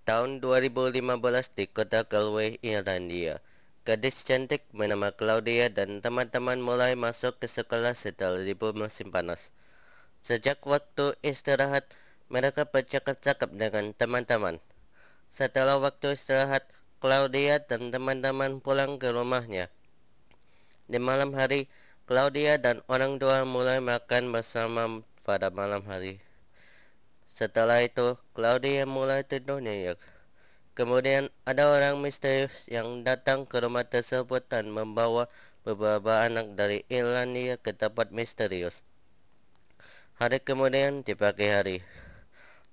Tahun 2015 di kota Galway, Irlandia, gadis cantik bernama Claudia dan teman-teman mulai masuk ke sekolah setelah libur musim panas. Sejak waktu istirahat, mereka bercakap-cakap dengan teman-teman. Setelah waktu istirahat, Claudia dan teman-teman pulang ke rumahnya. Di malam hari, Claudia dan orang tua mulai makan bersama pada malam hari. Setelah itu, Claudia mulai tidur nyenyak. Kemudian ada orang misterius yang datang ke rumah tersebut dan membawa beberapa anak dari Irlandia ke tempat misterius. Hari kemudian di pagi hari,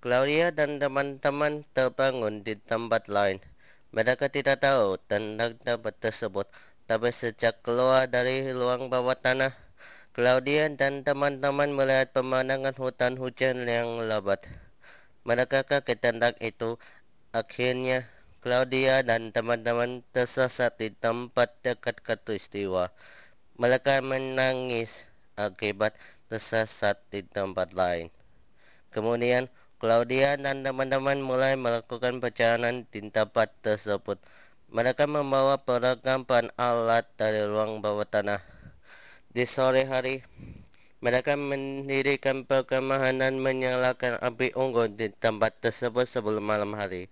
Claudia dan teman-teman terbangun di tempat lain. Mereka tidak tahu tentang tempat tersebut, tapi sejak keluar dari ruang bawah tanah, Claudia dan teman-teman melihat pemandangan hutan hujan yang lebat. Mereka kaget tentang itu. Akhirnya, Claudia dan teman-teman tersesat di tempat dekat katulistiwa. Mereka menangis akibat tersesat di tempat lain. Kemudian, Claudia dan teman-teman mulai melakukan perjalanan di tempat tersebut. Mereka membawa beragam bahan alat dari ruang bawah tanah. Di sore hari, mereka mendirikan perkemahan dan menyalakan api unggun di tempat tersebut sebelum malam hari.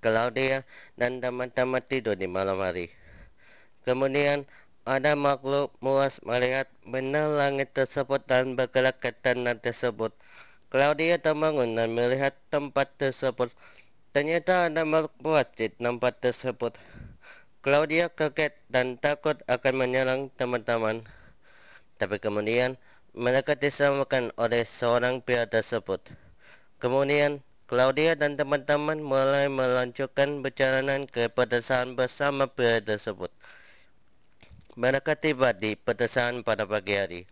Claudia dan teman-teman tidur di malam hari. Kemudian ada makhluk buas melihat benda langit tersebut dan bergerak ke tanah tersebut. Claudia terbangun dan melihat tempat tersebut. Ternyata ada makhluk buas di tempat tersebut. Claudia kaget dan takut akan menyerang teman-teman. Tapi kemudian mereka diselamatkan oleh seorang pria tersebut. Kemudian Claudia dan teman-teman mulai melanjutkan perjalanan ke pedesaan bersama pria tersebut. Mereka tiba di pedesaan pada pagi hari.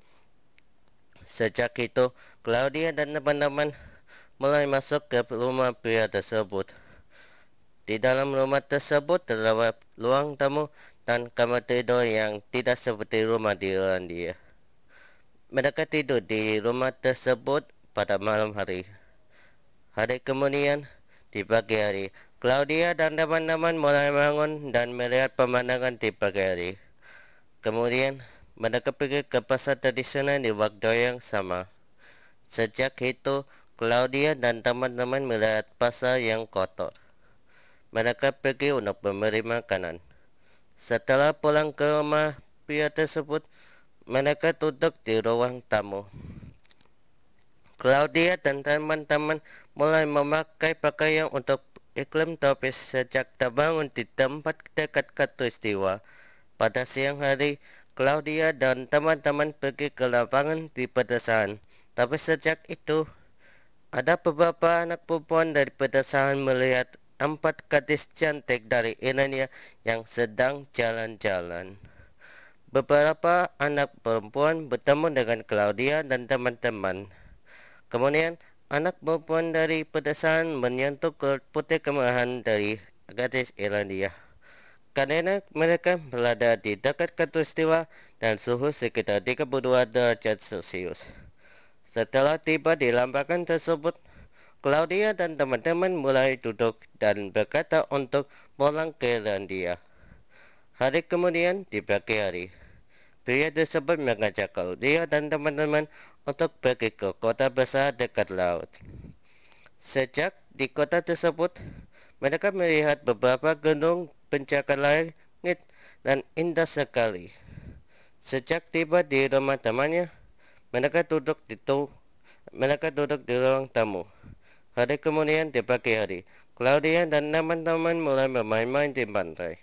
Sejak itu, Claudia dan teman-teman mulai masuk ke rumah pria tersebut. Di dalam rumah tersebut terdapat ruang tamu dan kamar tidur yang tidak seperti rumah di Irlandia. Mereka tidur di rumah tersebut pada malam hari. Hari kemudian, di pagi hari, Claudia dan teman-teman mulai bangun dan melihat pemandangan di pagi hari. Kemudian, mereka pergi ke pasar tradisional di waktu yang sama. Sejak itu, Claudia dan teman-teman melihat pasar yang kotor. Mereka pergi untuk memberi makanan. Setelah pulang ke rumah pria tersebut, mereka duduk di ruang tamu. Claudia dan teman-teman mulai memakai pakaian untuk iklim tropis sejak terbangun di tempat dekat katulistiwa. Pada siang hari, Claudia dan teman-teman pergi ke lapangan di pedesaan. Tapi sejak itu, ada beberapa anak perempuan dari pedesaan melihat 4 gadis cantik dari Irlandia yang sedang jalan-jalan. Beberapa anak perempuan bertemu dengan Claudia dan teman-teman. Kemudian, anak perempuan dari pedesaan menyentuh kulit putih kemerahan dari gadis Irlandia. Karena mereka berada di dekat katulistiwa dan suhu sekitar 32 derajat Celcius. Setelah tiba di lapangan tersebut, Claudia dan teman-teman mulai duduk dan berkata untuk pulang ke Irlandia. Hari kemudian di pagi hari, pria tersebut mengajak Claudia dan teman-teman untuk pergi ke kota besar dekat laut. Sejak di kota tersebut, mereka melihat beberapa gedung pencakar langit dan indah sekali. Sejak tiba di rumah temannya, mereka duduk di ruang tamu. Hari kemudian di pagi hari, Claudia dan teman-teman mulai bermain-main di pantai.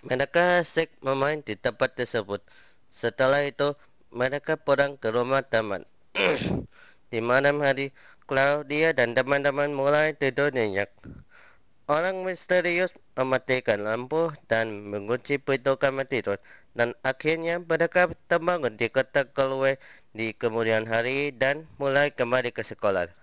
Mereka asik bermain di tempat tersebut. Setelah itu, mereka pulang ke rumah teman. Di malam hari, Claudia dan teman-teman mulai tidur nyenyak. Orang misterius mematikan lampu dan mengunci pintu kamar tidur, dan akhirnya mereka terbangun di kota Galway di kemudian hari dan mulai kembali ke sekolah.